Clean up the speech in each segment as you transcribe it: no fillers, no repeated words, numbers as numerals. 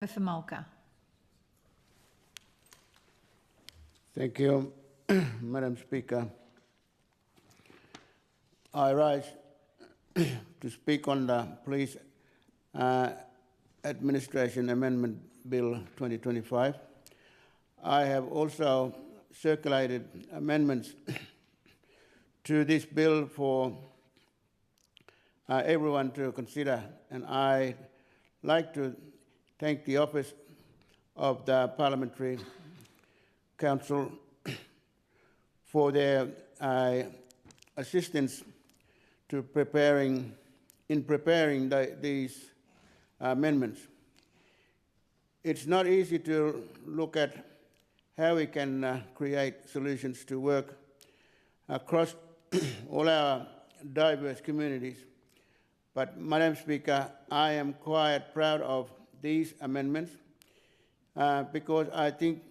For Mulka. Thank you, Madam Speaker. I rise to speak on the Police Administration Amendment Bill 2025. I have also circulated amendments to this bill for everyone to consider, and I like to thank the Office of the Parliamentary Council for their assistance to preparing these amendments. It's not easy to look at how we can create solutions to work across all our diverse communities. But, Madam Speaker, I am quite proud of these amendments because I think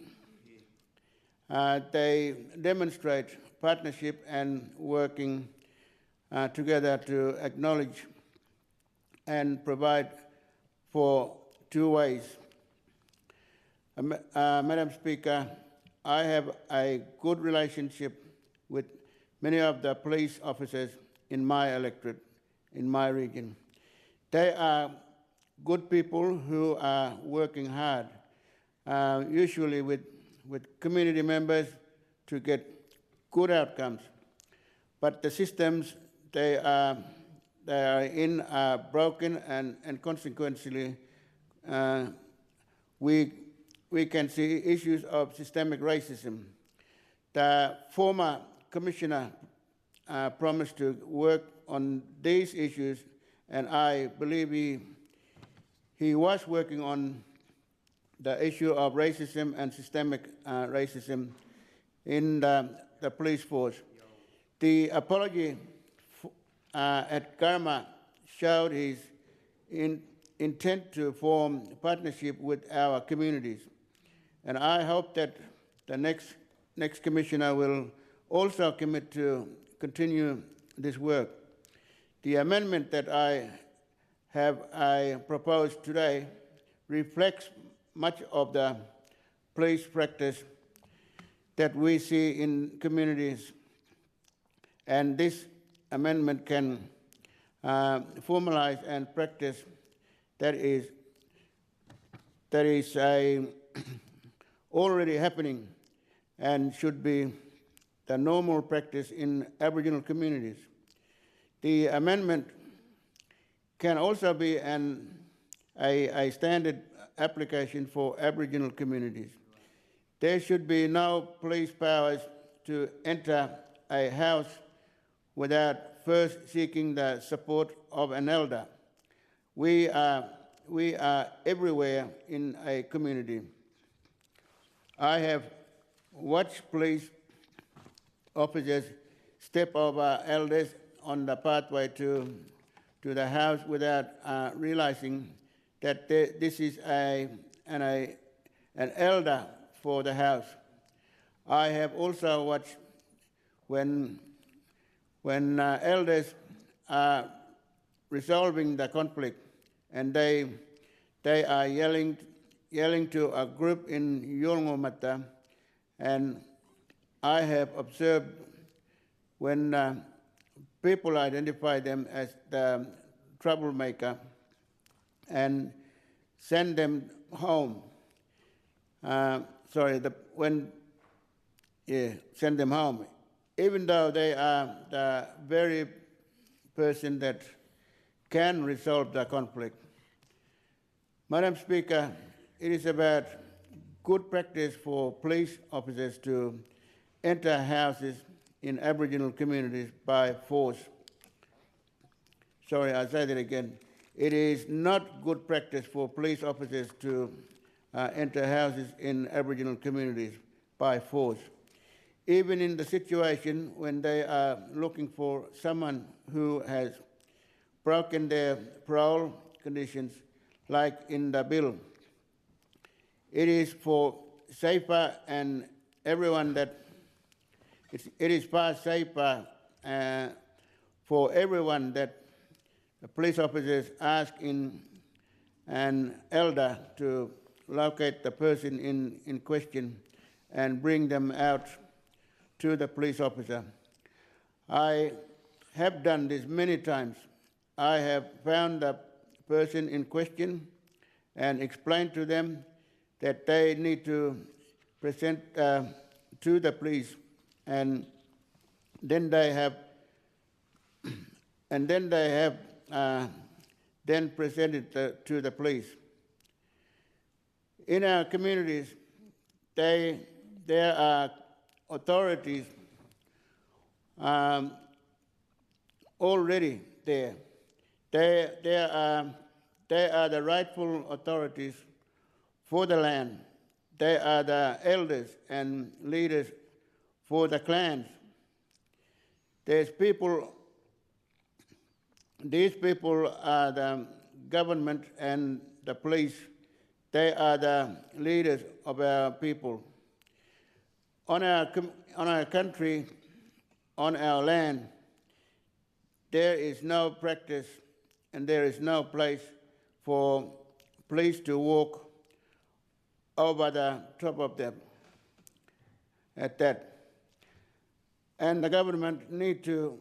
they demonstrate partnership and working together to acknowledge and provide for two ways. Madam Speaker, I have a good relationship with many of the police officers in my electorate, in my region. They are good people who are working hard, usually with community members to get good outcomes. But the systems they are in are broken, and consequently, we can see issues of systemic racism. The former commissioner promised to work on these issues, and I believe he was working on the issue of racism and systemic racism in the police force. The apology at Karma showed his intent to form partnership with our communities. And I hope that the next commissioner will also commit to continue this work. The amendment that I proposed today reflects much of the police practice that we see in communities, and this amendment can formalize and practice that is already happening and should be the normal practice in Aboriginal communities. The amendment can also be a standard application for Aboriginal communities. There should be no police powers to enter a house without first seeking the support of an elder. We are everywhere in a community. I have watched police officers step over elders on the pathway to the house without realizing that this is an elder for the house. I have also watched when elders are resolving the conflict and they are yelling to a group in 𝘼𝙂𝘼𝙄𝙉𝙎𝙏, and I have observed when people identify them as the troublemaker and send them home. Send them home, even though they are the very person that can resolve the conflict. Madam Speaker, it is about good practice for police officers to enter houses in Aboriginal communities by force. Sorry, I'll say that again. It is not good practice for police officers to enter houses in Aboriginal communities by force. Even in the situation when they are looking for someone who has broken their parole conditions, like in the bill. It is for safer and everyone that it is far safer for everyone that the police officers ask in an elder to locate the person in question and bring them out to the police officer. I have done this many times. I have found the person in question and explained to them that they need to present to the police, and then they have then presented to the police. In our communities, there are authorities already there. They are the rightful authorities for the land. They are the elders and leaders for the clans. These people are the government and the police. They are the leaders of our people. On our country, on our land, there is no practice and there is no place for police to walk over the top of them at that. And the government need to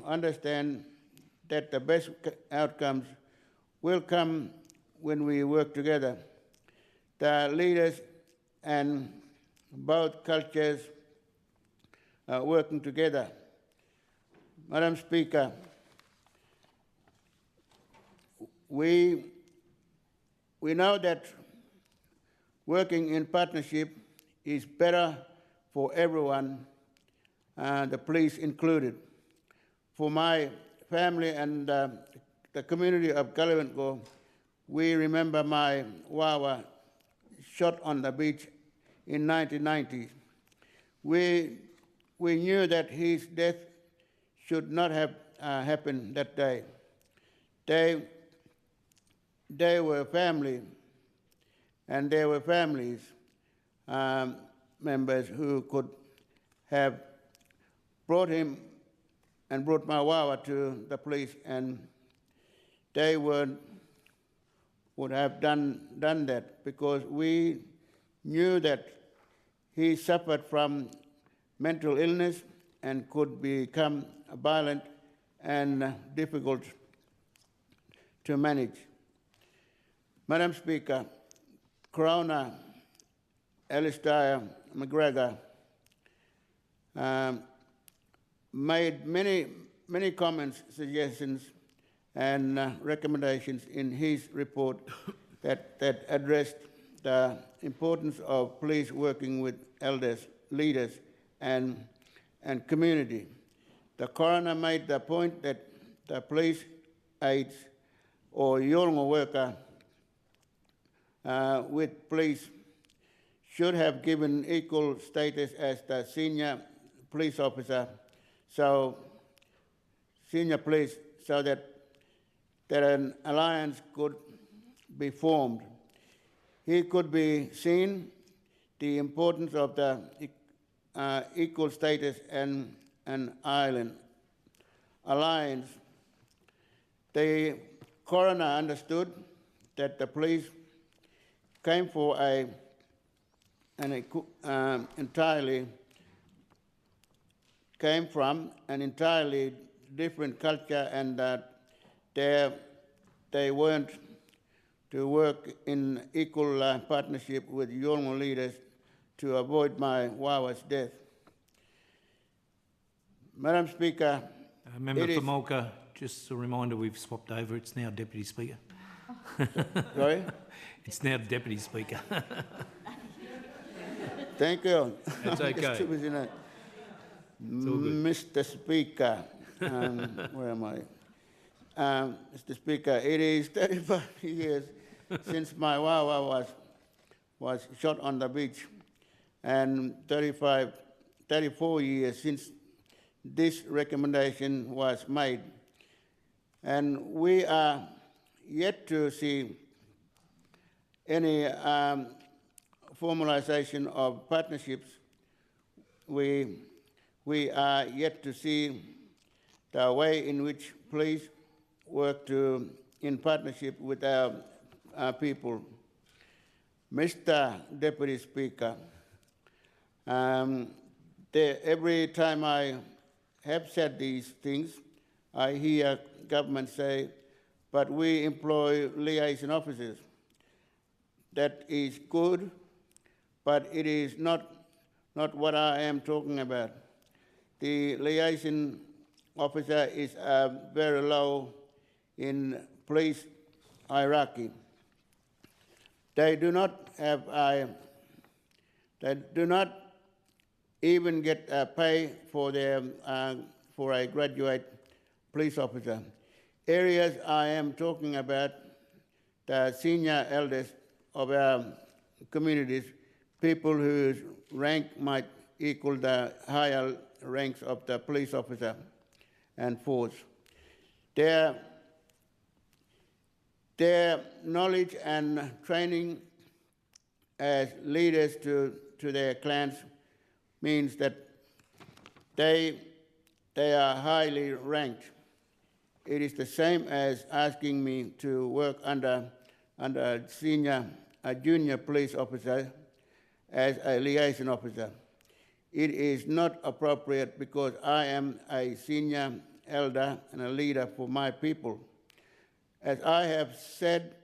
understand that the best outcomes will come when we work together. The leaders and both cultures are working together. Madam Speaker, we know that working in partnership is better for everyone, the police included. For my family and the community of 𝘼𝙂𝘼𝙄𝙉𝙎, we remember my Wawa shot on the beach in 1990. We knew that his death should not have happened that day. They were family, and there were families members who could have brought him and brought my Wawa to the police, and they would have done that because we knew that he suffered from mental illness and could become violent and difficult to manage. Madam Speaker, Coroner Alistair McGregor made many comments, suggestions, and recommendations in his report that addressed the importance of police working with elders, leaders, and community. The coroner made the point that the police aides or 𝘼𝙂𝙼𝙄𝙉𝙎 worker with police should have given equal status as the senior police officer, so that an alliance could be formed. He could be seen the importance of the equal status and an alliance. The coroner understood that the police came for came from an entirely different culture, and that they weren't to work in equal partnership with 𝘼𝙂𝙼𝙎𝙉 leaders to avoid my Wawa's death. Madam Speaker, Member for Mulka, just a reminder, we've swapped over. It's now Deputy Speaker. Sorry? It's now Deputy Speaker. Thank you. It's okay. Mr. Speaker, where am I? Mr. Speaker, it is 35 years since my Wawa was shot on the beach, and 34 years since this recommendation was made. And we are yet to see any formalization of partnerships. We are yet to see the way in which police work in partnership with our people. Mr. Deputy Speaker, every time I have said these things, I hear government say, but we employ liaison officers. That is good, but it is not what I am talking about. The liaison officer is very low in police hierarchy. They do not have they do not even get pay for their for a graduate police officer. Areas I am talking about, the senior elders of our communities, people whose rank might equal the higher ranks of the police officer and force. Their knowledge and training as leaders to their clans means that they are highly ranked. It is the same as asking me to work under a junior police officer as a liaison officer. It is not appropriate because I am a senior elder and a leader for my people. As I have said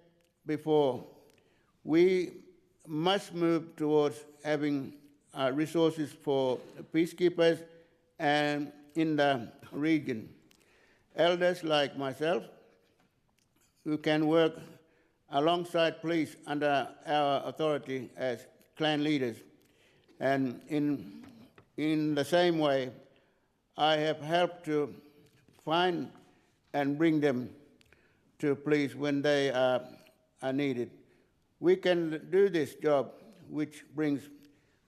before, we must move towards having resources for peacekeepers and in the region. Elders like myself who can work alongside police under our authority as clan leaders. And in the same way, I have helped to find and bring them to police when they are needed. We can do this job, which brings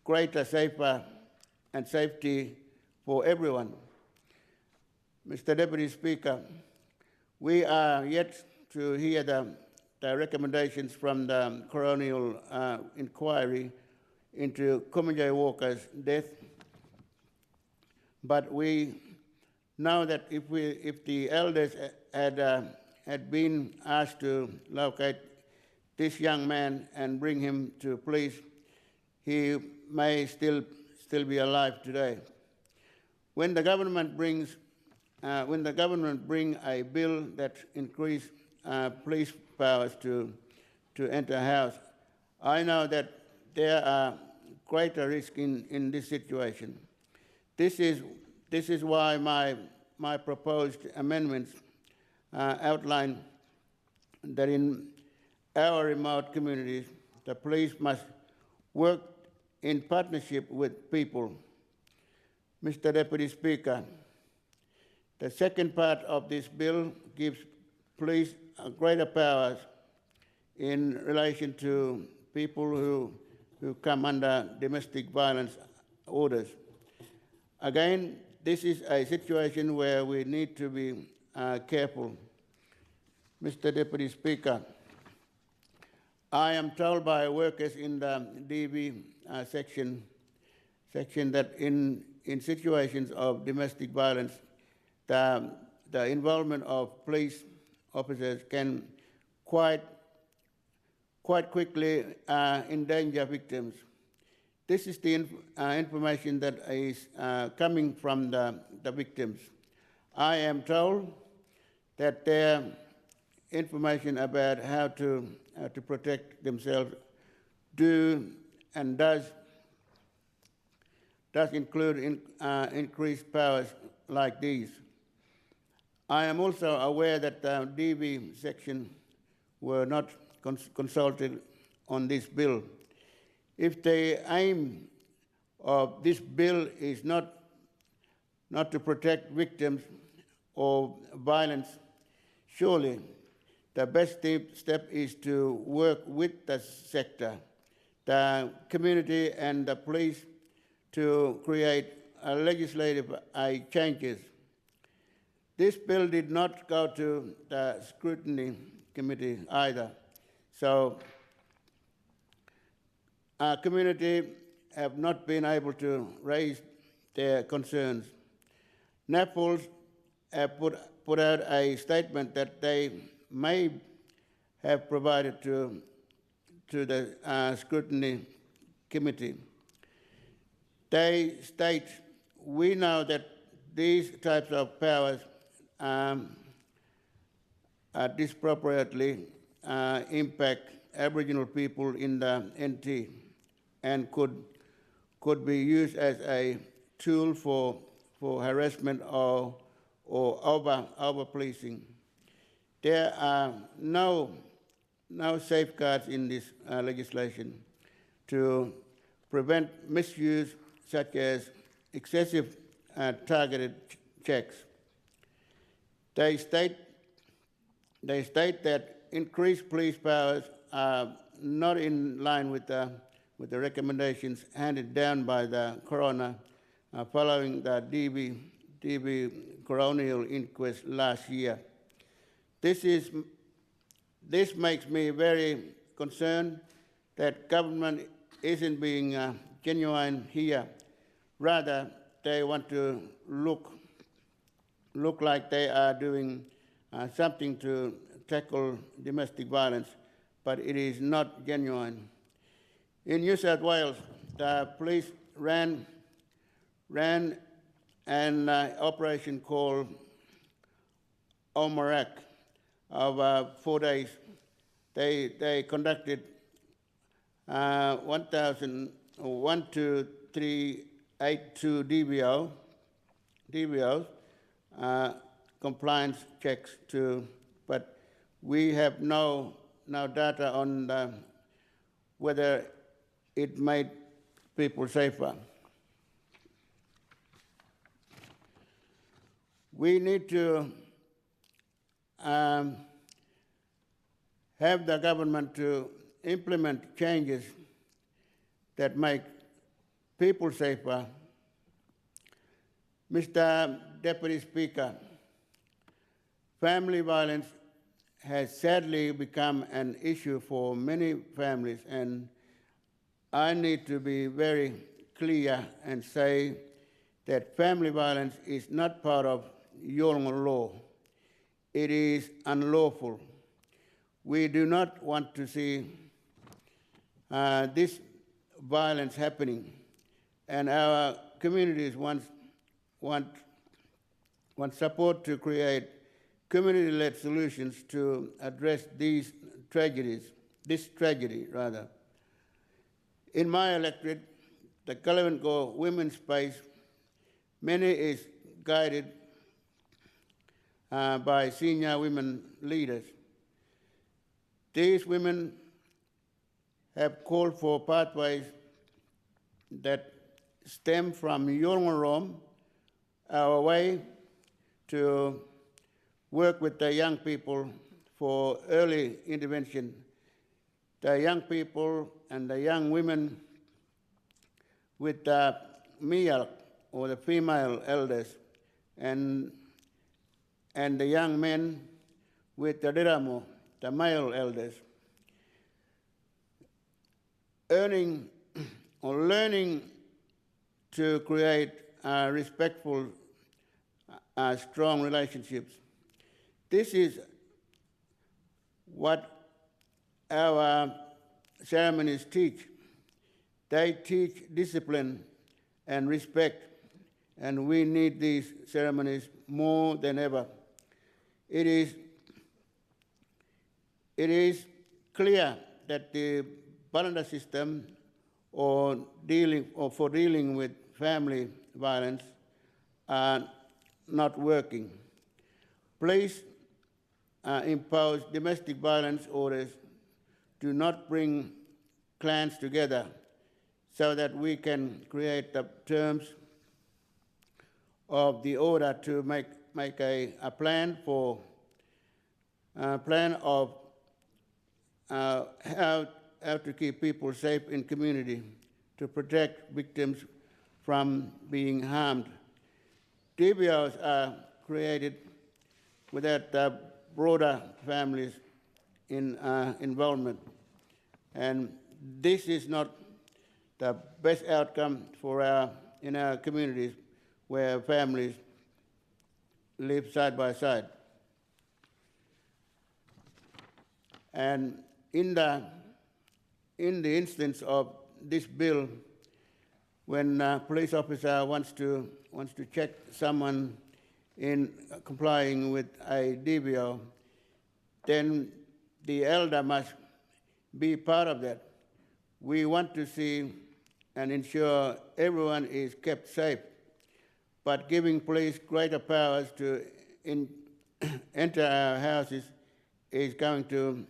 greater safety for everyone. Mr. Deputy Speaker, we are yet to hear the recommendations from the coronial inquiry into 𝘼𝙂𝘼𝙄𝙉𝙎𝙏's death, but we know that if the elders had been asked to locate this young man and bring him to police, he may still be alive today. When the government bring a bill that increase police powers to enter a house, I know that there are greater risks in this situation. This is why my proposed amendments outline that in our remote communities, the police must work in partnership with people. Mr. Deputy Speaker, the second part of this bill gives police greater powers in relation to people who come under domestic violence orders. Again, this is a situation where we need to be careful. Mr. Deputy Speaker, I am told by workers in the DV section that in situations of domestic violence, the involvement of police officers can quite quickly endanger victims. This is the information that is coming from the victims. I am told that their information about how to protect themselves does include increased powers like these. I am also aware that the DV section were not consulted on this bill. If the aim of this bill is not to protect victims of violence, surely the best step is to work with the sector, the community and the police to create legislative changes. This bill did not go to the scrutiny committee either. So our community have not been able to raise their concerns. NAPOLs have put out a statement that they may have provided to to the scrutiny committee. They state, we know that these types of powers disproportionately impact Aboriginal people in the NT and could be used as a tool for harassment or over-policing. There are no safeguards in this legislation to prevent misuse, such as excessive targeted checks. They state that increased police powers are not in line with the recommendations handed down by the coroner following the DV coronial inquest last year. This makes me very concerned that government isn't being genuine here. Rather, they want to look like they are doing something to tackle domestic violence, but it is not genuine. In New South Wales, the police ran an operation called 𝘼𝙂𝘼𝙄𝙉𝙎𝙎 of 4 days. They conducted 1,2,382 DVOs, compliance checks too, but we have no data on whether it made people safer. We need to have the government to implement changes that make people safer. Mr. Deputy Speaker, family violence has sadly become an issue for many families, and I need to be very clear and say that family violence is not part of Yolngu law. It is unlawful. We do not want to see this violence happening, and our communities want support to create community-led solutions to address this tragedy. In my electorate, the 𝘼𝙂𝘼𝙄𝙉𝙎𝙎 women's space, many is guided by senior women leaders. These women have called for pathways that stem from Yolngu, our way to work with the young people for early intervention. The young people and the young women with the 𝘼𝙂𝘼𝙄𝙉𝙎𝙎, or the female elders, and the young men with the 𝘼𝙧𝙧𝙧, the male elders. Learning to create respectful, strong relationships. This is what our ceremonies teach. They teach discipline and respect, and we need these ceremonies more than ever. It is clear that the Balanda system for dealing with family violence are not working. Please impose domestic violence orders. Do not bring clans together so that we can create the terms of the order to make a plan of how to keep people safe in community, to protect victims from being harmed. DVOs are created without the broader families involvement, and this is not the best outcome in our communities where families live side by side. And in the in the instance of this bill, when a police officer wants to check someone in complying with a DVO, then the elder must be part of that. We want to see and ensure everyone is kept safe, but giving police greater powers to enter our houses is going to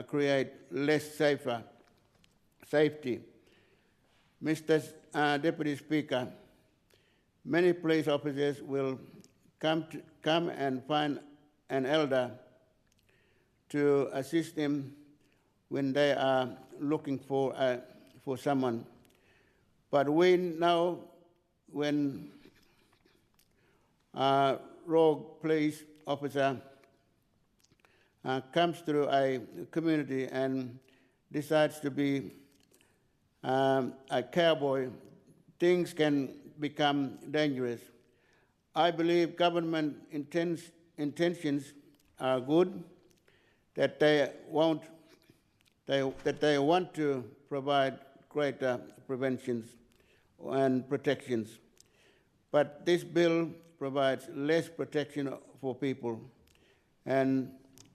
create less safety. Mr. Deputy Speaker, many police officers will come and find an elder to assist them when they are looking for someone. But we know when a rogue police officer comes through a community and decides to be a cowboy, things can become dangerous. I believe government intentions are good, that they want to provide greater preventions and protections. But this bill provides less protection for people and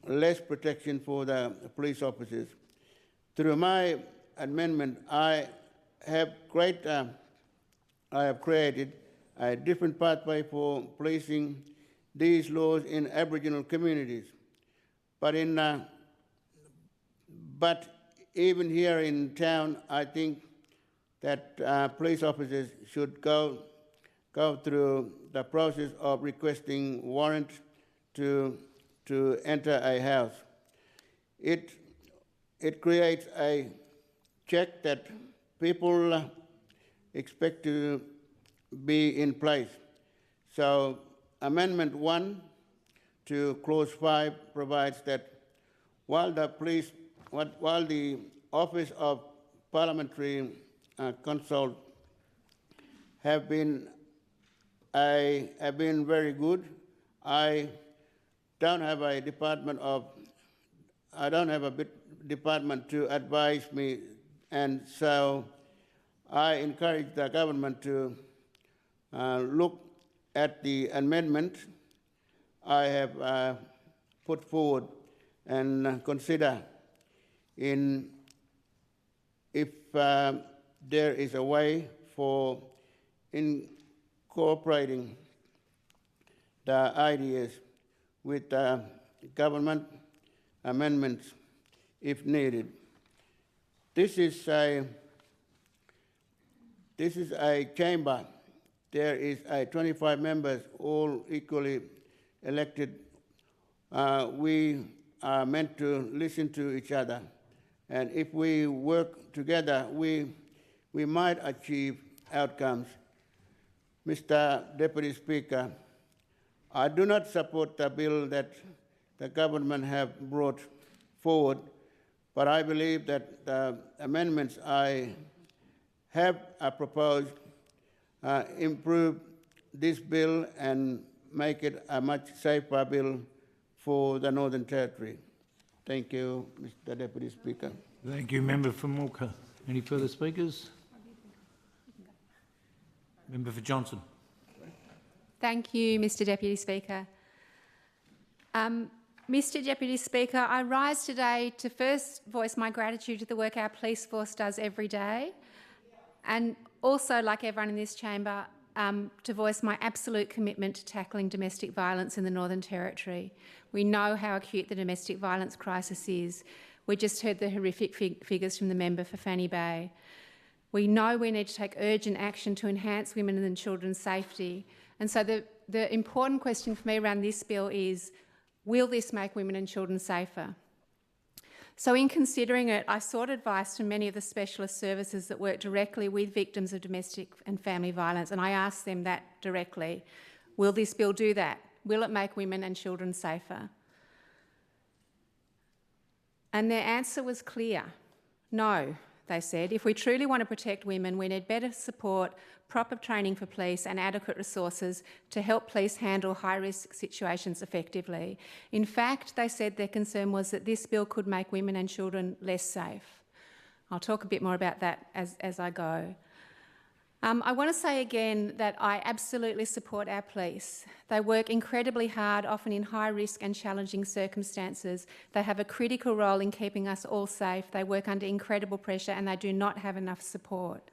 less protection for the police officers. Through my amendment, I have created a different pathway for policing these laws in Aboriginal communities. But even here in town, I think that police officers should go through the process of requesting warrant to enter a house. It creates a check that people expect to be in place. So Amendment 1 to Clause 5 provides that while the Office of Parliamentary Consult have been very good, I don't have a department to advise me, and so I encourage the government to look at the amendment I have put forward and consider if there is a way for incorporating the ideas with government amendments if needed. This is a chamber. There is 25 members, all equally elected. We are meant to listen to each other, and if we work together, we might achieve outcomes. Mr. Deputy Speaker, I do not support the bill that the government have brought forward, but I believe that the amendments I have proposed improve this bill and make it a much safer bill for the Northern Territory. Thank you, Mr. Deputy Speaker. Thank you, Member for Mulka. Any further speakers? Member for Johnston. Thank you, Mr. Deputy Speaker. Mr. Deputy Speaker, I rise today to first voice my gratitude to the work our police force does every day, and also, like everyone in this chamber, to voice my absolute commitment to tackling domestic violence in the Northern Territory. We know how acute the domestic violence crisis is. We just heard the horrific figures from the member for Fanny Bay. We know we need to take urgent action to enhance women and children's safety. And so the important question for me around this bill is, will this make women and children safer? So in considering it, I sought advice from many of the specialist services that work directly with victims of domestic and family violence, and I asked them that directly. Will this bill do that? Will it make women and children safer? And their answer was clear. No, they said. If we truly want to protect women, we need better support, proper training for police and adequate resources to help police handle high-risk situations effectively. In fact, they said their concern was that this bill could make women and children less safe. I'll talk a bit more about that as I go. I want to say again that I absolutely support our police. They work incredibly hard, often in high risk and challenging circumstances. They have a critical role in keeping us all safe. They work under incredible pressure and they do not have enough support.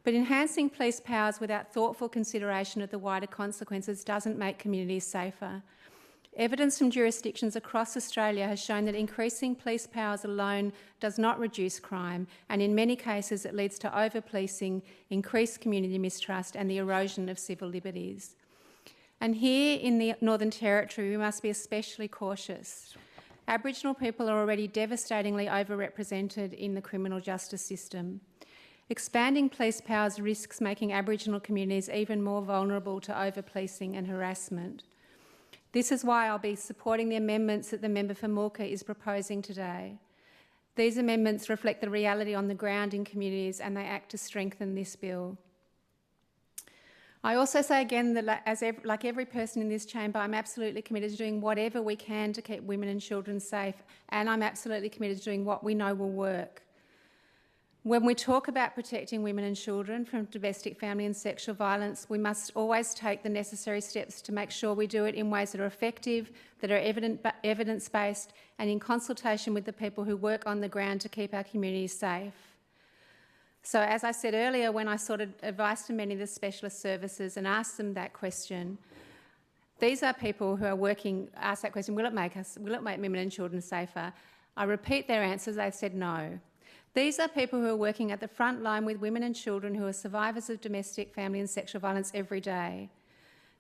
But enhancing police powers without thoughtful consideration of the wider consequences doesn't make communities safer. Evidence from jurisdictions across Australia has shown that increasing police powers alone does not reduce crime, and in many cases it leads to over-policing, increased community mistrust and the erosion of civil liberties. And here in the Northern Territory we must be especially cautious. Aboriginal people are already devastatingly overrepresented in the criminal justice system. Expanding police powers risks making Aboriginal communities even more vulnerable to over-policing and harassment. This is why I'll be supporting the amendments that the member for Mulka is proposing today. These amendments reflect the reality on the ground in communities and they act to strengthen this bill. I also say again that like every person in this chamber, I'm absolutely committed to doing whatever we can to keep women and children safe, and I'm absolutely committed to doing what we know will work. When we talk about protecting women and children from domestic, family and sexual violence, we must always take the necessary steps to make sure we do it in ways that are effective, that are evidence-based and in consultation with the people who work on the ground to keep our communities safe. So as I said earlier, when I sought advice from many of the specialist services and asked them that question, these are people who are working, asked that question, will it make women and children safer? I repeat their answers, they've said no. These are people who are working at the front line with women and children who are survivors of domestic, family and sexual violence every day.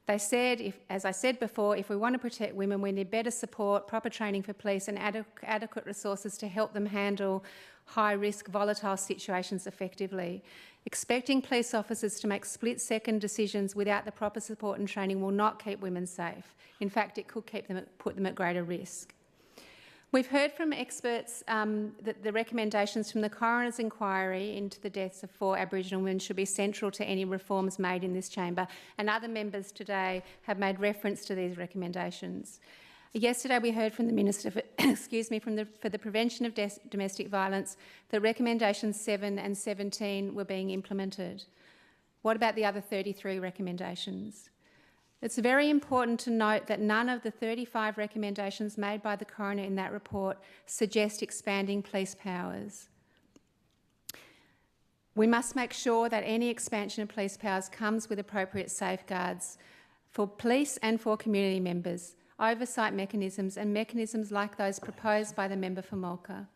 They said, as I said before, if we want to protect women, we need better support, proper training for police and adequate resources to help them handle high-risk, volatile situations effectively. Expecting police officers to make split-second decisions without the proper support and training will not keep women safe. In fact, it could put them at greater risk. We've heard from experts that the recommendations from the coroner's inquiry into the deaths of 4 Aboriginal women should be central to any reforms made in this chamber, and other members today have made reference to these recommendations. Yesterday we heard from the Minister for, for the Prevention of Domestic Violence that recommendations 7 and 17 were being implemented. What about the other 33 recommendations? It's very important to note that none of the 35 recommendations made by the coroner in that report suggest expanding police powers. We must make sure that any expansion of police powers comes with appropriate safeguards for police and for community members, oversight mechanisms and mechanisms like those proposed by the member for Mulka.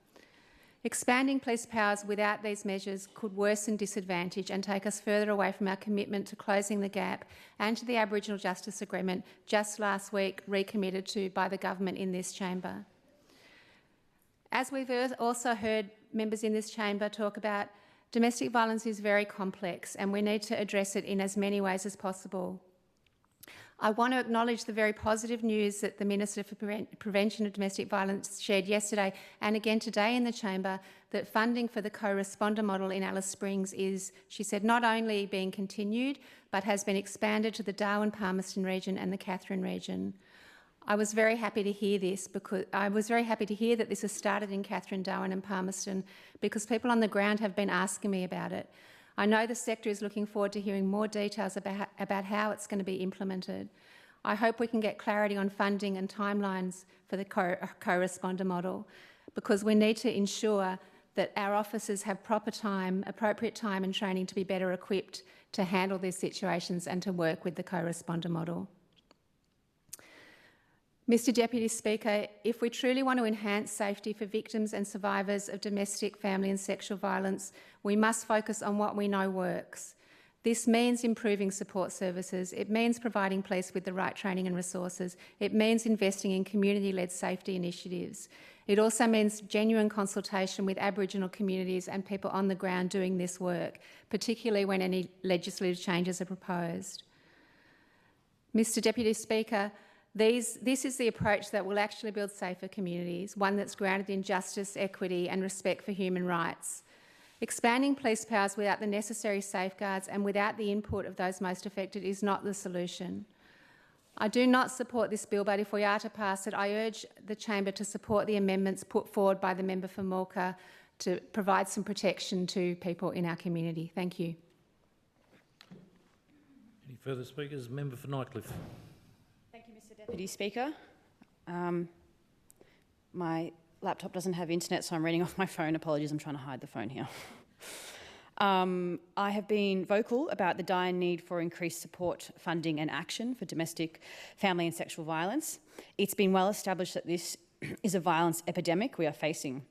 Expanding police powers without these measures could worsen disadvantage and take us further away from our commitment to closing the gap and to the Aboriginal Justice Agreement just last week recommitted to by the government in this chamber. As we've also heard members in this chamber talk about, domestic violence is very complex and we need to address it in as many ways as possible. I want to acknowledge the very positive news that the Minister for Prevention of Domestic Violence shared yesterday and again today in the chamber, that funding for the co-responder model in Alice Springs is, she said, not only being continued but has been expanded to the Darwin-Palmerston region and the Katherine region. I was very happy to hear this because that this has started in Katherine, Darwin and Palmerston because people on the ground have been asking me about it. I know the sector is looking forward to hearing more details about how it's going to be implemented. I hope we can get clarity on funding and timelines for the co-responder model because we need to ensure that our officers have appropriate time and training to be better equipped to handle these situations and to work with the co-responder model. Mr Deputy Speaker, if we truly want to enhance safety for victims and survivors of domestic, family and sexual violence, we must focus on what we know works. This means improving support services, it means providing police with the right training and resources, it means investing in community-led safety initiatives. It also means genuine consultation with Aboriginal communities and people on the ground doing this work, particularly when any legislative changes are proposed. Mr Deputy Speaker, this is the approach that will actually build safer communities, one that's grounded in justice, equity and respect for human rights. Expanding police powers without the necessary safeguards and without the input of those most affected is not the solution. I do not support this bill, but if we are to pass it, I urge the chamber to support the amendments put forward by the member for Mulka to provide some protection to people in our community. Thank you. Any further speakers? Member for Nightcliff. Thank you, Mr Deputy Speaker. My laptop doesn't have internet, so I'm reading off my phone. Apologies, I'm trying to hide the phone here. I have been vocal about the dire need for increased support, funding and action for domestic, family and sexual violence. It's been well established that this is a violence epidemic we are facing.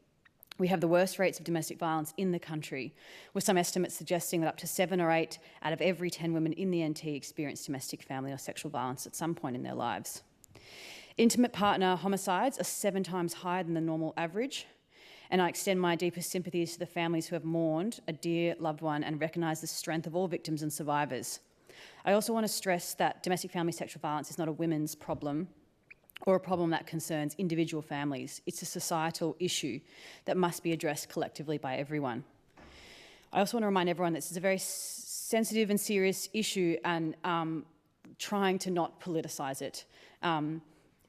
We have the worst rates of domestic violence in the country, with some estimates suggesting that up to 7 or 8 out of every 10 women in the NT experience domestic, family or sexual violence at some point in their lives. Intimate partner homicides are 7 times higher than the normal average, and I extend my deepest sympathies to the families who have mourned a dear loved one and recognise the strength of all victims and survivors. I also want to stress that domestic family sexual violence is not a women's problem or a problem that concerns individual families. It's a societal issue that must be addressed collectively by everyone. I also want to remind everyone that this is a very sensitive and serious issue, and trying to not politicise it.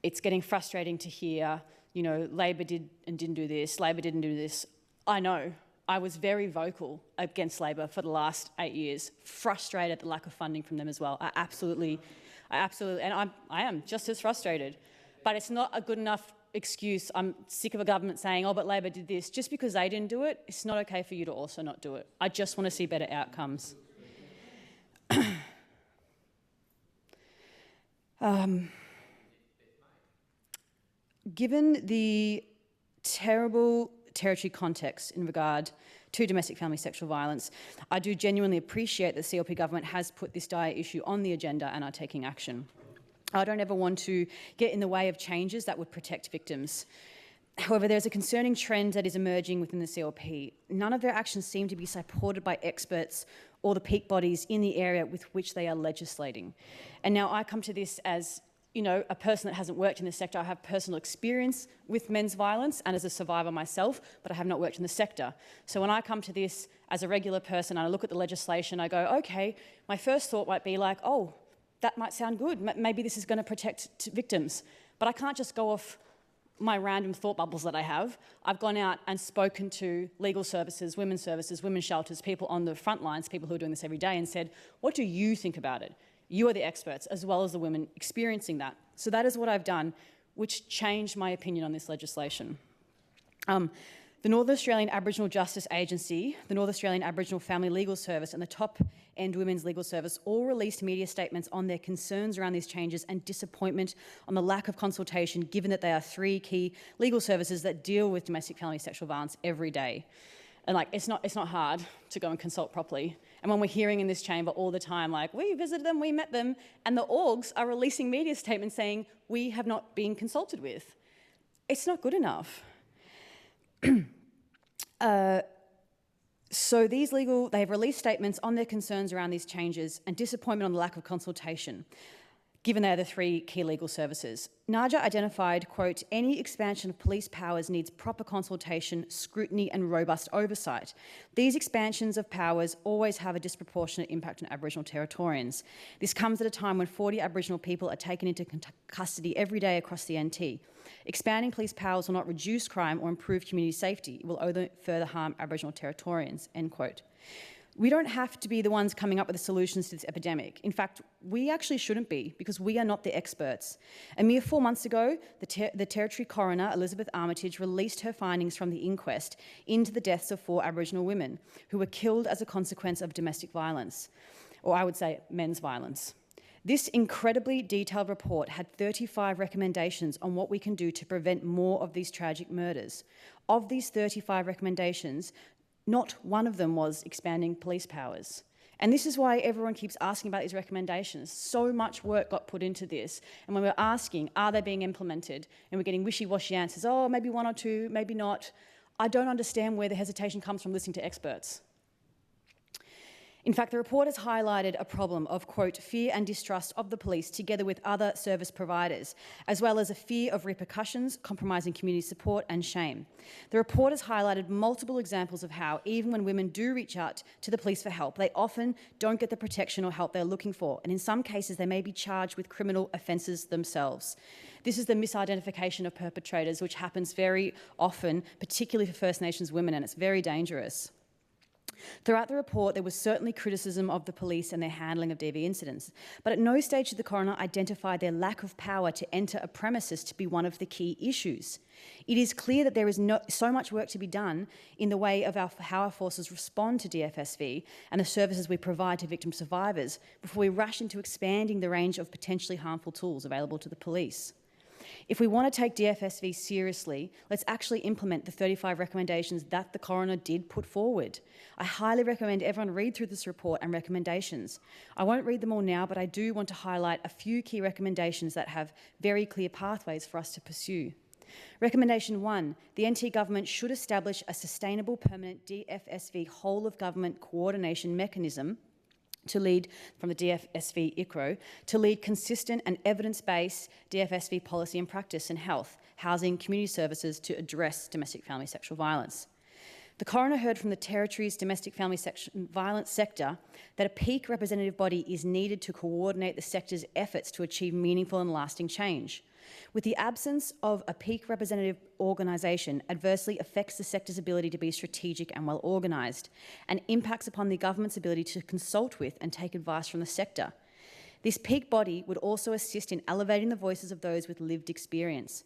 It's getting frustrating to hear, you know, Labor did and didn't do this, Labor didn't do this. I know. I was very vocal against Labor for the last 8 years, frustrated at the lack of funding from them as well. I absolutely, and I am just as frustrated. But it's not a good enough excuse. I'm sick of a government saying, oh, but Labor did this. Just because they didn't do it, it's not okay for you to also not do it. I just want to see better outcomes. Given the terrible territory context in regard to domestic family sexual violence, I do genuinely appreciate that the CLP government has put this dire issue on the agenda and are taking action. I don't ever want to get in the way of changes that would protect victims. However, there's a concerning trend that is emerging within the CLP. None of their actions seem to be supported by experts or the peak bodies in the area with which they are legislating. And now I come to this as, you know, a person that hasn't worked in the sector. I have personal experience with men's violence and as a survivor myself, but I have not worked in the sector. So when I come to this as a regular person and I look at the legislation, I go, okay, my first thought might be like, oh, that might sound good. Maybe this is going to protect victims. But I can't just go off my random thought bubbles that I have. I've gone out and spoken to legal services, women's shelters, people on the front lines, people who are doing this every day, and said, what do you think about it? You are the experts, as well as the women experiencing that. So that is what I've done, which changed my opinion on this legislation. The Northern Australian Aboriginal Justice Agency, the North Australian Aboriginal Family Legal Service and the Top End Women's Legal Service all released media statements on their concerns around these changes and disappointment on the lack of consultation, given that they are 3 key legal services that deal with domestic family sexual violence every day. And like, it's not hard to go and consult properly. And when we're hearing in this chamber all the time, like, we visited them, we met them, and the orgs are releasing media statements saying, we have not been consulted with. It's not good enough. So they've released statements on their concerns around these changes and disappointment on the lack of consultation, given they are the 3 key legal services. NAJA identified, quote, any expansion of police powers needs proper consultation, scrutiny and robust oversight. These expansions of powers always have a disproportionate impact on Aboriginal Territorians. This comes at a time when 40 Aboriginal people are taken into custody every day across the NT. Expanding police powers will not reduce crime or improve community safety. It will only further harm Aboriginal Territorians, end quote. We don't have to be the ones coming up with the solutions to this epidemic. In fact, we actually shouldn't be, because we are not the experts. A mere 4 months ago, the Territory Coroner, 𝘼𝙂𝘼𝙄𝙉𝙎, released her findings from the inquest into the deaths of 4 Aboriginal women who were killed as a consequence of domestic violence, or I would say men's violence. This incredibly detailed report had 35 recommendations on what we can do to prevent more of these tragic murders. Of these 35 recommendations, not one of them was expanding police powers. And this is why everyone keeps asking about these recommendations. So much work got put into this. And when we're asking, are they being implemented? And we're getting wishy-washy answers, oh, maybe 1 or 2, maybe not. I don't understand where the hesitation comes from listening to experts. In fact, the report has highlighted a problem of, quote, fear and distrust of the police together with other service providers, as well as a fear of repercussions, compromising community support and shame. The report has highlighted multiple examples of how, even when women do reach out to the police for help, they often don't get the protection or help they're looking for, and in some cases they may be charged with criminal offences themselves. This is the misidentification of perpetrators, which happens very often, particularly for First Nations women, and it's very dangerous. Throughout the report, there was certainly criticism of the police and their handling of DV incidents, but at no stage did the coroner identify their lack of power to enter a premises to be one of the key issues. It is clear that there is so much work to be done in the way of how our forces respond to DFSV and the services we provide to victim survivors before we rush into expanding the range of potentially harmful tools available to the police. If we want to take DFSV seriously, let's actually implement the 35 recommendations that the coroner did put forward. I highly recommend everyone read through this report and recommendations. I won't read them all now, but I do want to highlight a few key recommendations that have very clear pathways for us to pursue. Recommendation 1, the NT government should establish a sustainable permanent DFSV whole-of-government coordination mechanism to lead from the 𝘼𝙂𝘼𝙄𝙉𝙎𝙏 to lead consistent and evidence-based DFSV policy and practice in health, housing, community services to address domestic family sexual violence. The coroner heard from the Territory's domestic family violence sector that a peak representative body is needed to coordinate the sector's efforts to achieve meaningful and lasting change. With the absence of a peak representative organisation adversely affects the sector's ability to be strategic and well organised and impacts upon the government's ability to consult with and take advice from the sector. This peak body would also assist in elevating the voices of those with lived experience.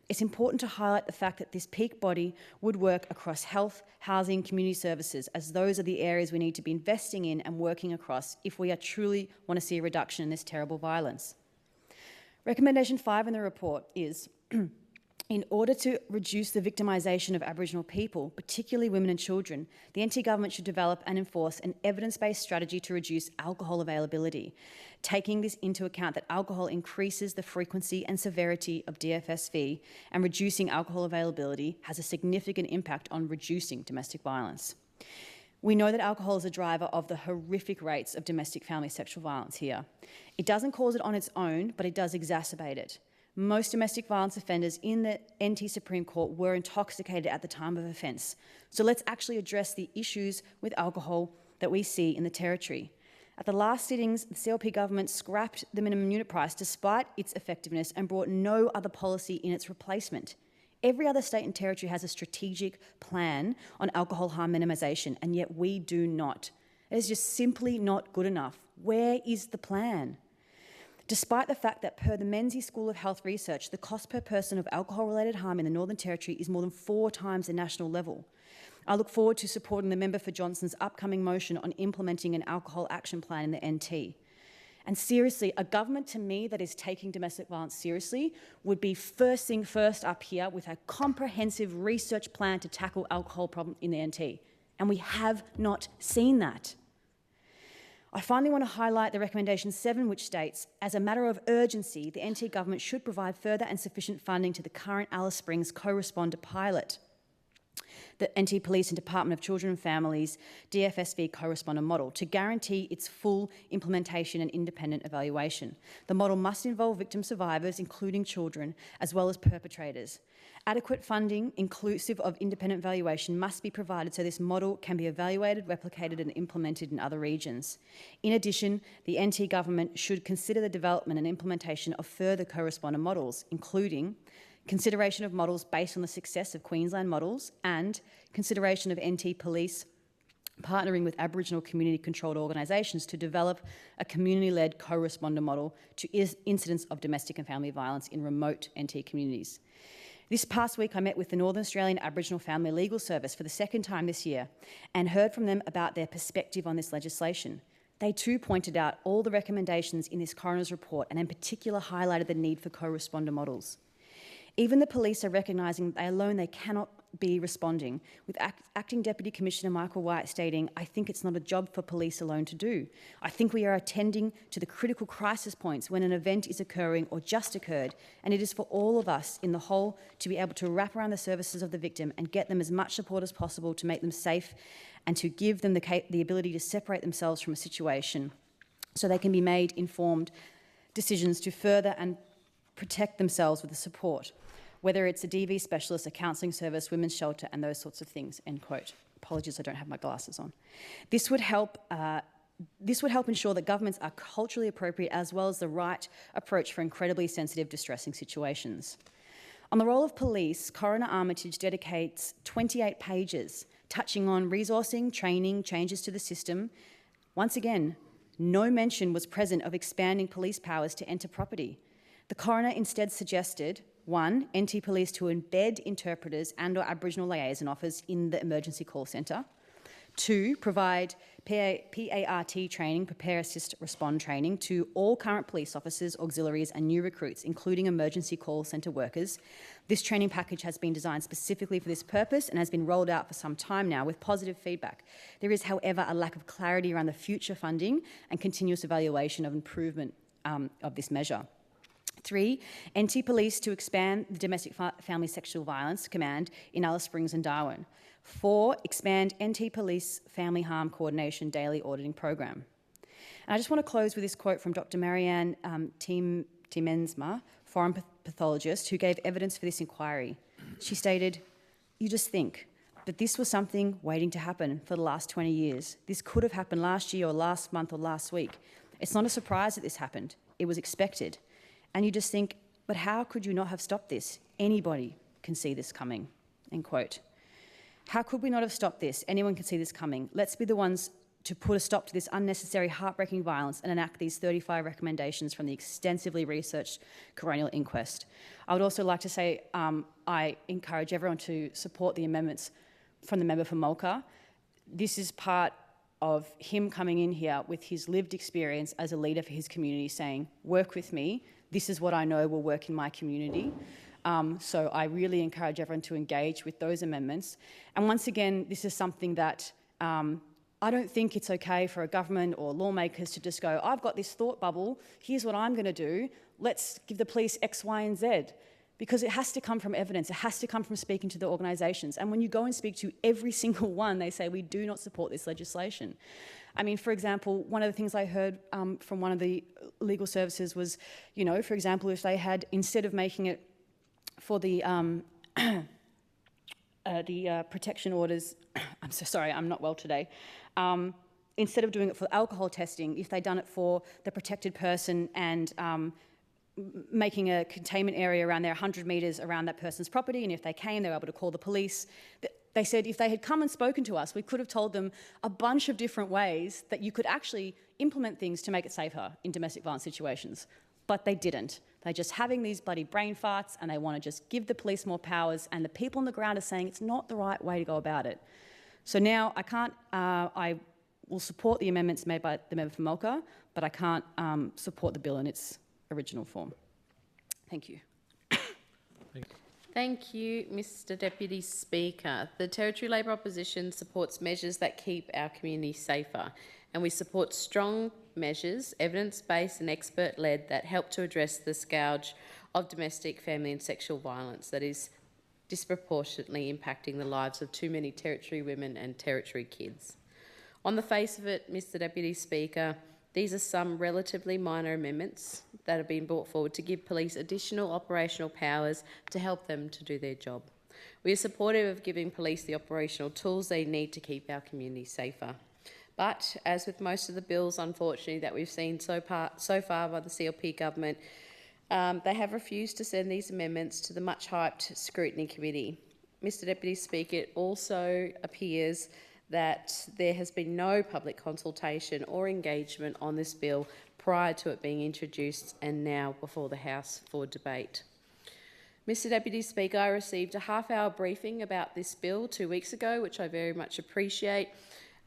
It's important to highlight the fact that this peak body would work across health, housing, community services, as those are the areas we need to be investing in and working across if we truly want to see a reduction in this terrible violence. Recommendation 5 in the report is, in order to reduce the victimisation of Aboriginal people, particularly women and children, the NT government should develop and enforce an evidence-based strategy to reduce alcohol availability, taking this into account that alcohol increases the frequency and severity of DFSV, and reducing alcohol availability has a significant impact on reducing domestic violence. We know that alcohol is a driver of the horrific rates of domestic family sexual violence here. It doesn't cause it on its own, but it does exacerbate it. Most domestic violence offenders in the NT Supreme Court were intoxicated at the time of offence. So let's actually address the issues with alcohol that we see in the Territory. At the last sittings, the CLP government scrapped the minimum unit price despite its effectiveness and brought no other policy in its replacement. Every other state and territory has a strategic plan on alcohol harm minimisation, and yet we do not. It is just simply not good enough. Where is the plan? Despite the fact that per the Menzies School of Health research, the cost per person of alcohol-related harm in the Northern Territory is more than 4 times the national level. I look forward to supporting the member for Johnston's upcoming motion on implementing an alcohol action plan in the NT. And seriously, a government to me that is taking domestic violence seriously would be first up here with a comprehensive research plan to tackle alcohol problem in the NT. And we have not seen that. I finally want to highlight the recommendation 7, which states, as a matter of urgency, the NT government should provide further and sufficient funding to the current Alice Springs co-responder pilot, the NT Police and Department of Children and Families DFSV co-responder model to guarantee its full implementation and independent evaluation. The model must involve victim survivors, including children, as well as perpetrators. Adequate funding, inclusive of independent evaluation, must be provided so this model can be evaluated, replicated and implemented in other regions. In addition, the NT government should consider the development and implementation of further co-responder models, including consideration of models based on the success of Queensland models and consideration of NT Police partnering with Aboriginal community-controlled organisations to develop a community-led co-responder model to incidents of domestic and family violence in remote NT communities. This past week, I met with the Northern Australian Aboriginal Family Legal Service for the second time this year and heard from them about their perspective on this legislation. They too pointed out all the recommendations in this coroner's report and in particular highlighted the need for co-responder models. Even the police are recognising they cannot be responding, with Acting Deputy Commissioner Michael White stating, "I think it's not a job for police alone to do. I think we are attending to the critical crisis points when an event is occurring or just occurred, and it is for all of us in the whole to be able to wrap around the services of the victim and get them as much support as possible to make them safe and to give them the ability to separate themselves from a situation so they can be made informed decisions to further and protect themselves with the support, whether it's a DV specialist, a counselling service, women's shelter, and those sorts of things, end quote. Apologies, I don't have my glasses on. This would help ensure that governments are culturally appropriate as well as the right approach for incredibly sensitive, distressing situations. On the role of police, Coroner Armitage dedicates 28 pages touching on resourcing, training, changes to the system. Once again, no mention was present of expanding police powers to enter property. The coroner instead suggested, 1, NT Police to embed interpreters and/or Aboriginal liaison officers in the emergency call centre. 2, provide PART training, prepare, assist, respond training to all current police officers, auxiliaries and new recruits, including emergency call centre workers. This training package has been designed specifically for this purpose and has been rolled out for some time now with positive feedback. There is, however, a lack of clarity around the future funding and continuous evaluation of improvement of this measure. 3, NT Police to expand the Domestic Family Sexual Violence Command in Alice Springs and Darwin. 4, expand NT Police Family Harm Coordination Daily Auditing Program. And I just want to close with this quote from Dr. Marianne 𝘼𝙂𝘼𝙄𝙉𝙎𝙏, foreign pathologist who gave evidence for this inquiry. She stated, "You just think that this was something waiting to happen for the last 20 years. This could have happened last year or last month or last week. It's not a surprise that this happened. It was expected. And you just think, but how could you not have stopped this? Anybody can see this coming," end quote. How could we not have stopped this? Anyone can see this coming. Let's be the ones to put a stop to this unnecessary, heartbreaking violence and enact these 35 recommendations from the extensively researched coronial inquest. I would also like to say I encourage everyone to support the amendments from the member for Mulka. This is part of him coming in here with his lived experience as a leader for his community saying, work with me, this is what I know will work in my community. So I really encourage everyone to engage with those amendments. And once again, this is something that I don't think it's okay for a government or lawmakers to just go, I've got this thought bubble, here's what I'm going to do, let's give the police X, Y, and Z. Because it has to come from evidence, it has to come from speaking to the organisations. And when you go and speak to every single one, they say, we do not support this legislation. I mean, for example, one of the things I heard from one of the legal services was, you know, for example, if they had, instead of making it for the protection orders, I'm so sorry, I'm not well today, instead of doing it for alcohol testing, if they'd done it for the protected person and making a containment area around there 100 metres around that person's property, and if they came, they were able to call the police. They said if they had come and spoken to us, we could have told them a bunch of different ways that you could actually implement things to make it safer in domestic violence situations. But they didn't. They're just having these bloody brain farts and they want to just give the police more powers, and the people on the ground are saying it's not the right way to go about it. So now I will support the amendments made by the member for Mulka, but I can't support the bill in its original form. Thank you. Thank you, Mr Deputy Speaker. The Territory Labor Opposition supports measures that keep our community safer, and we support strong measures, evidence-based and expert-led, that help to address the scourge of domestic, family and sexual violence that is disproportionately impacting the lives of too many Territory women and Territory kids. On the face of it, Mr Deputy Speaker, these are some relatively minor amendments that have been brought forward to give police additional operational powers to help them to do their job. We are supportive of giving police the operational tools they need to keep our community safer. But, as with most of the bills, unfortunately, that we've seen so far by the CLP government, they have refused to send these amendments to the much-hyped Scrutiny Committee. Mr Deputy Speaker, it also appears that there has been no public consultation or engagement on this bill prior to it being introduced and now before the House for debate. Mr Deputy Speaker, I received a half-hour briefing about this bill 2 weeks ago, which I very much appreciate.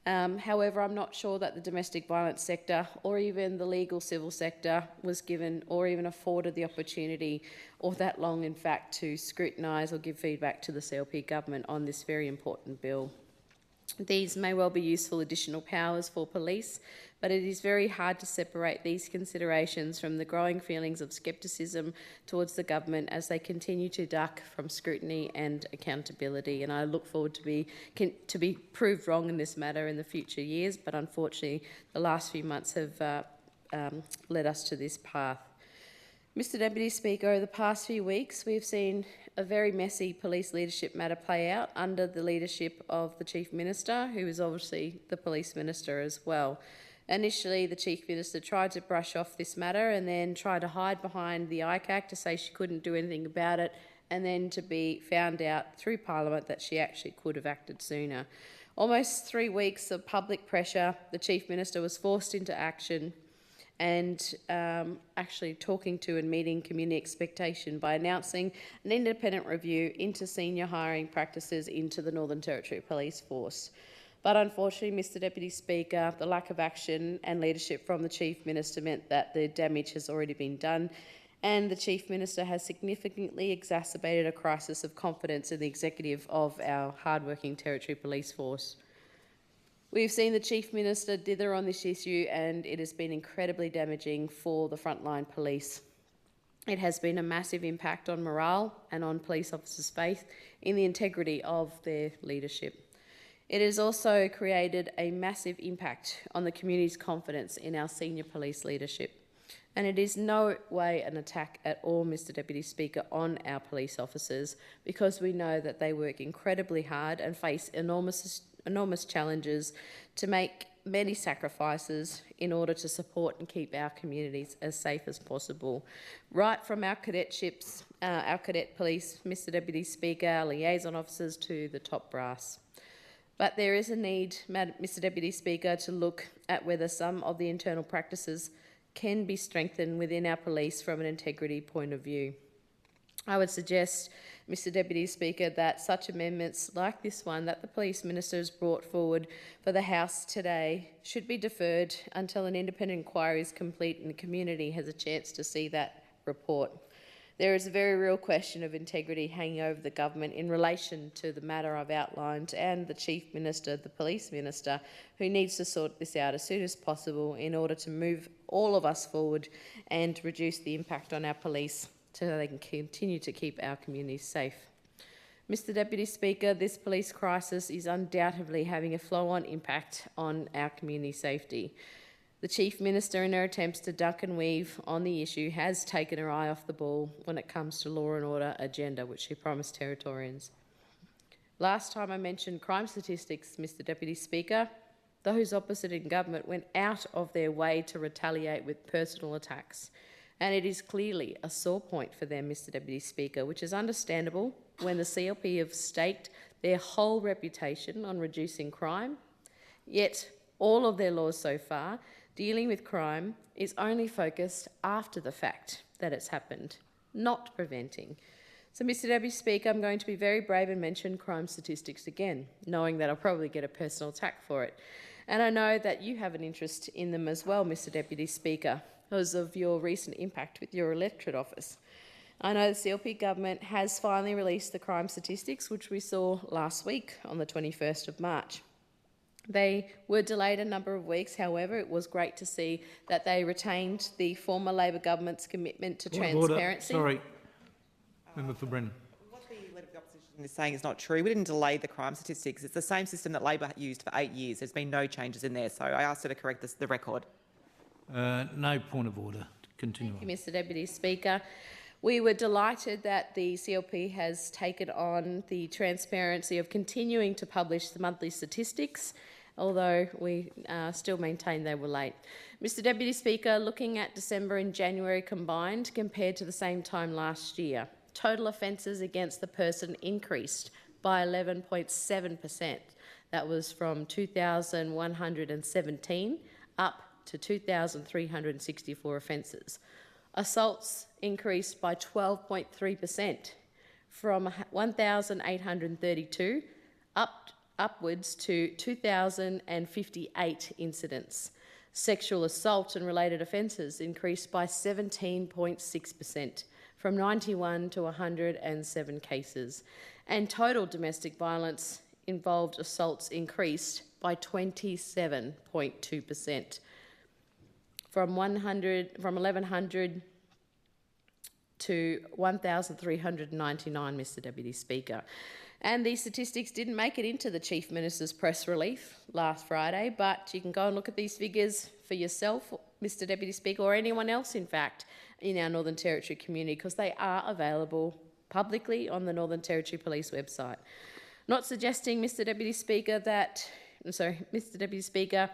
However, I'm not sure that the domestic violence sector or even the legal civil sector was given or even afforded the opportunity, or that long in fact, to scrutinise or give feedback to the CLP government on this very important bill. These may well be useful additional powers for police, but it is very hard to separate these considerations from the growing feelings of scepticism towards the government as they continue to duck from scrutiny and accountability. And I look forward to be proved wrong in this matter in the future years, but unfortunately the last few months have led us to this path. Mr Deputy Speaker, over the past few weeks we've seen a very messy police leadership matter play out under the leadership of the Chief Minister, who is obviously the Police Minister as well. Initially, the Chief Minister tried to brush off this matter and then tried to hide behind the ICAC to say she couldn't do anything about it, and then to be found out through Parliament that she actually could have acted sooner. Almost 3 weeks of public pressure, the Chief Minister was forced into action and actually talking to and meeting community expectation by announcing an independent review into senior hiring practices into the Northern Territory Police Force. But unfortunately, Mr Deputy Speaker, the lack of action and leadership from the Chief Minister meant that the damage has already been done, and the Chief Minister has significantly exacerbated a crisis of confidence in the executive of our hard-working Territory Police Force. We've seen the Chief Minister dither on this issue, and it has been incredibly damaging for the frontline police. It has been a massive impact on morale and on police officers' faith in the integrity of their leadership. It has also created a massive impact on the community's confidence in our senior police leadership. And it is no way an attack at all, Mr Deputy Speaker, on our police officers, because we know that they work incredibly hard and face enormous challenges to make many sacrifices in order to support and keep our communities as safe as possible. Right from our cadetships, our cadet police, Mr Deputy Speaker, our liaison officers to the top brass. But there is a need, Mr Deputy Speaker, to look at whether some of the internal practices can be strengthened within our police from an integrity point of view. I would suggest, Mr Deputy Speaker, that such amendments like this one that the Police Minister has brought forward for the House today should be deferred until an independent inquiry is complete and the community has a chance to see that report. There is a very real question of integrity hanging over the government in relation to the matter I've outlined, and the Chief Minister, the Police Minister, who needs to sort this out as soon as possible in order to move all of us forward and reduce the impact on our police so they can continue to keep our communities safe. Mr Deputy Speaker, this police crisis is undoubtedly having a flow-on impact on our community safety. The Chief Minister, in her attempts to duck and weave on the issue, has taken her eye off the ball when it comes to law and order agenda, which she promised Territorians. Last time I mentioned crime statistics, Mr Deputy Speaker, those opposite in government went out of their way to retaliate with personal attacks. And it is clearly a sore point for them, Mr Deputy Speaker, which is understandable when the CLP have staked their whole reputation on reducing crime, yet all of their laws so far dealing with crime is only focused after the fact that it's happened, not preventing. So, Mr Deputy Speaker, I'm going to be very brave and mention crime statistics again, knowing that I'll probably get a personal attack for it. And I know that you have an interest in them as well, Mr Deputy Speaker, because of your recent impact with your electorate office. I know the CLP government has finally released the crime statistics, which we saw last week on the 21st of March. They were delayed a number of weeks. However, it was great to see that they retained the former Labor government's commitment to transparency. Sorry, Member for Brennan. What the Leader of the Opposition is saying is not true. We didn't delay the crime statistics. It's the same system that Labor used for 8 years. There's been no changes in there, so I asked her to correct the record. No point of order. Continue. Thank you, Mr Deputy Speaker. We were delighted that the CLP has taken on the transparency of continuing to publish the monthly statistics, although we still maintain they were late. Mr Deputy Speaker, looking at December and January combined compared to the same time last year, total offences against the person increased by 11.7%. That was from 2,117 up to 2,364 offences. Assaults increased by 12.3% from 1,832 upwards to 2,058 incidents. Sexual assault and related offences increased by 17.6% from 91 to 107 cases. And total domestic violence involved assaults increased by 27.2%, from 1,100 to 1,399, Mr Deputy Speaker. And these statistics didn't make it into the Chief Minister's press release last Friday, but you can go and look at these figures for yourself, Mr Deputy Speaker, or anyone else, in fact, in our Northern Territory community, because they are available publicly on the Northern Territory Police website. Not suggesting, Mr Deputy Speaker, Mr Deputy Speaker,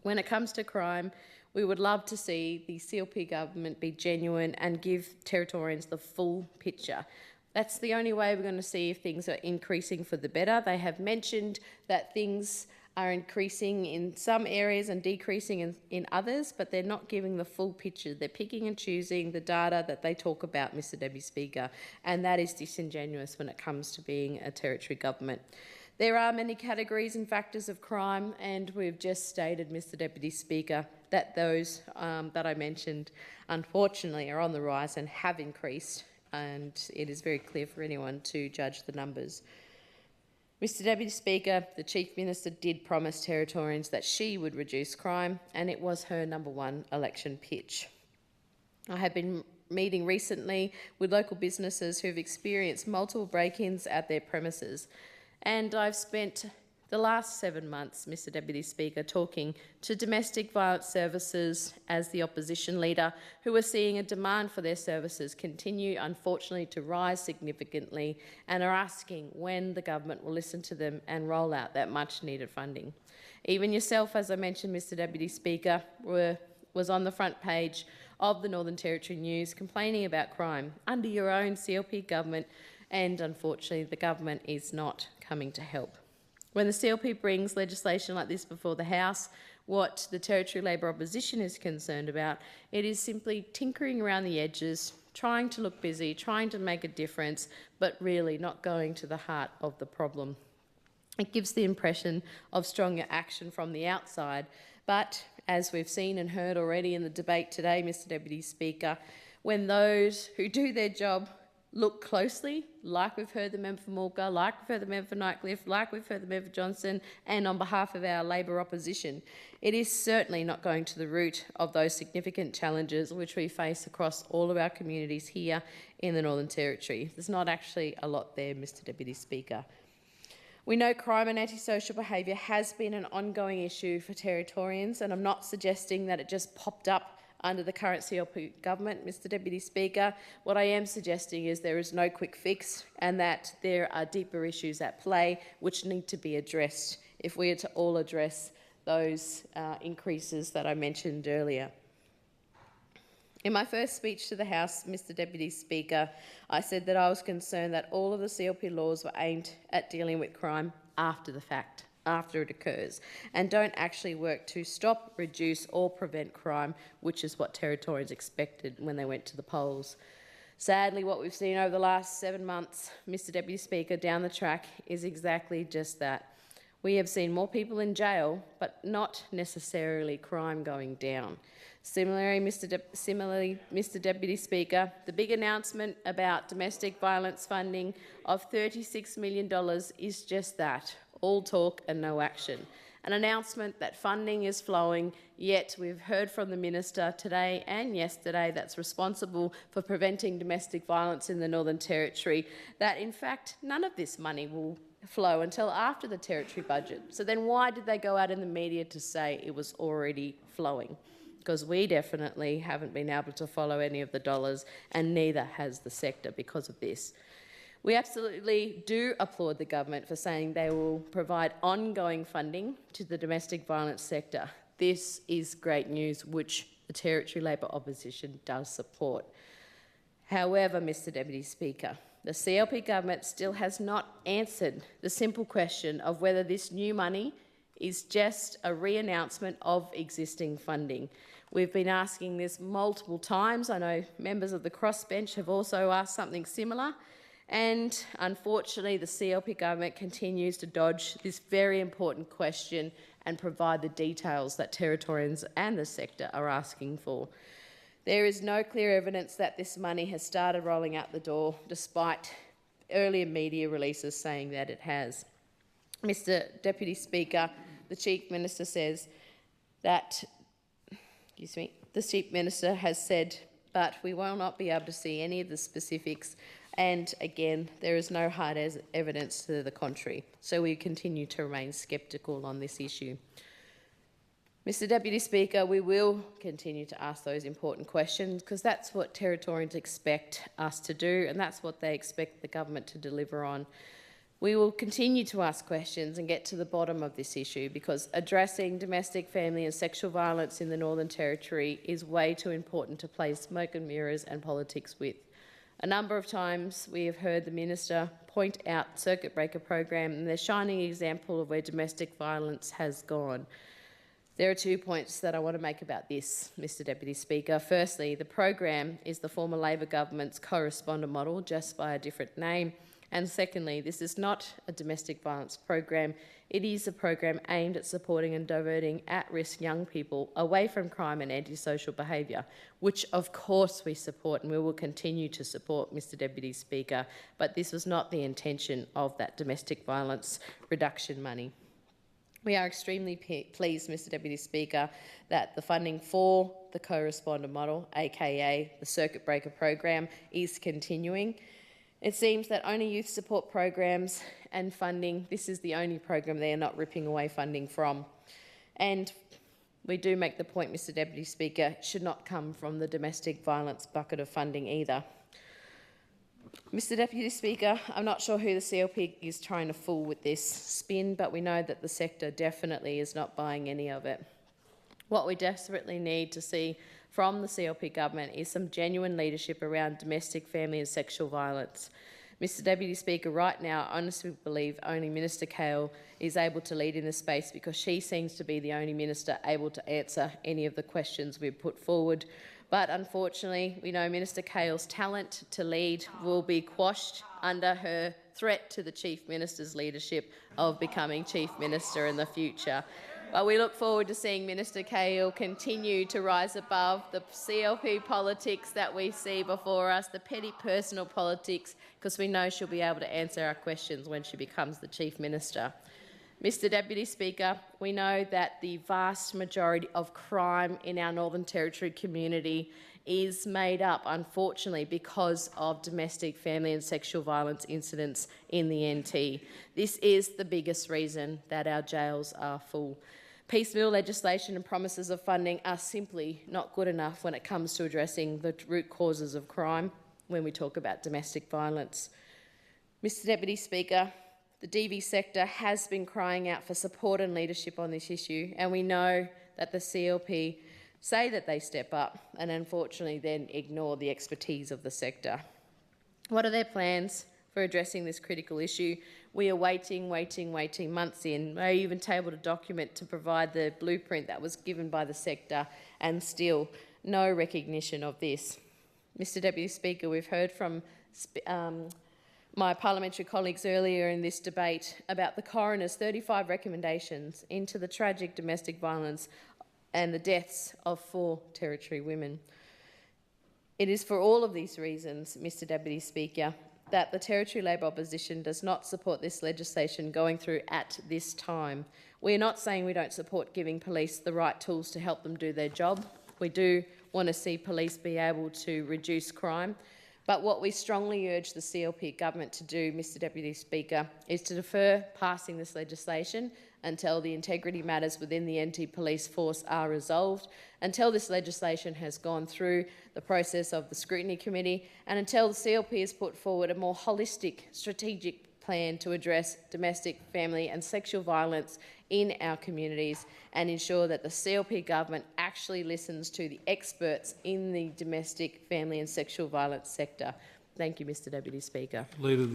when it comes to crime, we would love to see the CLP government be genuine and give Territorians the full picture. That's the only way we're going to see if things are increasing for the better. They have mentioned that things are increasing in some areas and decreasing in others, but they're not giving the full picture. They're picking and choosing the data that they talk about, Mr Deputy Speaker, and that is disingenuous when it comes to being a Territory government. There are many categories and factors of crime, and we've just stated, Mr Deputy Speaker, that those that I mentioned, unfortunately, are on the rise and have increased, and it is very clear for anyone to judge the numbers. Mr Deputy Speaker, the Chief Minister did promise Territorians that she would reduce crime, and it was her #1 election pitch. I have been meeting recently with local businesses who have experienced multiple break-ins at their premises, and I've spent the last 7 months, Mr Deputy Speaker, talking to domestic violence services as the opposition leader, who are seeing a demand for their services continue, unfortunately, to rise significantly, and are asking when the government will listen to them and roll out that much-needed funding. Even yourself, as I mentioned, Mr Deputy Speaker, was on the front page of the Northern Territory News complaining about crime under your own CLP government, and unfortunately the government is not coming to help. When the CLP brings legislation like this before the House, what the Territory Labor opposition is concerned about, it is simply tinkering around the edges, trying to look busy, trying to make a difference, but really not going to the heart of the problem. It gives the impression of stronger action from the outside, but as we've seen and heard already in the debate today, Mr Deputy Speaker, when those who do their job look closely, like we've heard the member for Mulka, like we've heard the member for Nightcliff, like we've heard the member for Johnston, and on behalf of our Labor opposition, it is certainly not going to the root of those significant challenges which we face across all of our communities here in the Northern Territory. There's not actually a lot there, Mr Deputy Speaker. We know crime and antisocial behaviour has been an ongoing issue for Territorians, and I'm not suggesting that it just popped up under the current CLP government, Mr Deputy Speaker. What I am suggesting is there is no quick fix, and that there are deeper issues at play which need to be addressed if we are to all address those increases that I mentioned earlier. In my first speech to the House, Mr Deputy Speaker, I said that I was concerned that all of the CLP laws were aimed at dealing with crime after the fact, after it occurs, and don't actually work to stop, reduce or prevent crime, which is what Territorians expected when they went to the polls. Sadly, what we've seen over the last 7 months, Mr Deputy Speaker, down the track is exactly just that. We have seen more people in jail, but not necessarily crime going down. Similarly, Mr Deputy Speaker, the big announcement about domestic violence funding of $36 million is just that, all talk and no action. An announcement that funding is flowing, yet we've heard from the Minister today and yesterday that's responsible for preventing domestic violence in the Northern Territory, that in fact none of this money will flow until after the Territory budget. So then why did they go out in the media to say it was already flowing? Because we definitely haven't been able to follow any of the dollars, and neither has the sector because of this. We absolutely do applaud the government for saying they will provide ongoing funding to the domestic violence sector. This is great news, which the Territory Labor opposition does support. However, Mr Deputy Speaker, the CLP government still has not answered the simple question of whether this new money is just a re-announcement of existing funding. We've been asking this multiple times. I know members of the crossbench have also asked something similar. And unfortunately, the CLP government continues to dodge this very important question and provide the details that Territorians and the sector are asking for. There is no clear evidence that this money has started rolling out the door, despite earlier media releases saying that it has. Mr Deputy Speaker, the Chief Minister says that, the Chief Minister has said, but we will not be able to see any of the specifics, and again, there is no hard evidence to the contrary, so we continue to remain sceptical on this issue. Mr Deputy Speaker, we will continue to ask those important questions because that's what Territorians expect us to do, and that's what they expect the government to deliver on. We will continue to ask questions and get to the bottom of this issue because addressing domestic, family and sexual violence in the Northern Territory is way too important to play smoke and mirrors and politics with. A number of times we have heard the Minister point out the circuit breaker program and their shining example of where domestic violence has gone. There are 2 points that I want to make about this, Mr Deputy Speaker. Firstly, the program is the former Labor government's co-responder model, just by a different name. And secondly, this is not a domestic violence program. It is a program aimed at supporting and diverting at-risk young people away from crime and antisocial behaviour, which of course we support and we will continue to support, Mr Deputy Speaker, but this was not the intention of that domestic violence reduction money. We are extremely pleased, Mr Deputy Speaker, that the funding for the co-responder model, aka the circuit breaker program, is continuing. It seems that only youth support programs and funding, this is the only program they are not ripping away funding from. And we do make the point, Mr Deputy Speaker, it should not come from the domestic violence bucket of funding either. Mr Deputy Speaker, I'm not sure who the CLP is trying to fool with this spin, but we know that the sector definitely is not buying any of it. What we desperately need to see from the CLP government is some genuine leadership around domestic, family and sexual violence. Mr Deputy Speaker, right now I honestly believe only Minister 𝘼𝙂𝘼𝙄𝙉 is able to lead in this space because she seems to be the only minister able to answer any of the questions we've put forward. But unfortunately, we know Minister 𝘼𝙂𝘼𝙄𝙉's talent to lead will be quashed under her threat to the Chief Minister's leadership of becoming Chief Minister in the future. But we look forward to seeing Minister 𝘼𝙂𝘼𝙄𝙉 continue to rise above the CLP politics that we see before us, the petty personal politics, because we know she'll be able to answer our questions when she becomes the Chief Minister. Mr Deputy Speaker, we know that the vast majority of crime in our Northern Territory community is made up, unfortunately, because of domestic, family and sexual violence incidents in the NT. This is the biggest reason that our jails are full. Piecemeal legislation and promises of funding are simply not good enough when it comes to addressing the root causes of crime when we talk about domestic violence. Mr Deputy Speaker, the DV sector has been crying out for support and leadership on this issue, and we know that the CLP say that they step up and unfortunately then ignore the expertise of the sector. What are their plans for addressing this critical issue? We are waiting months in. They even tabled a document to provide the blueprint that was given by the sector, and still no recognition of this. Mr Deputy Speaker, we've heard from my parliamentary colleagues earlier in this debate about the coroner's 35 recommendations into the tragic domestic violence and the deaths of 4 Territory women. It is for all of these reasons, Mr Deputy Speaker, that the Territory Labor opposition does not support this legislation going through at this time. We are not saying we don't support giving police the right tools to help them do their job. We do want to see police be able to reduce crime. But what we strongly urge the CLP government to do, Mr Deputy Speaker, is to defer passing this legislation until the integrity matters within the NT Police Force are resolved, until this legislation has gone through the process of the Scrutiny Committee, and until the CLP has put forward a more holistic, strategic plan to address domestic, family and sexual violence in our communities and ensure that the CLP government actually listens to the experts in the domestic, family and sexual violence sector. Thank you, Mr Deputy Speaker. Leader.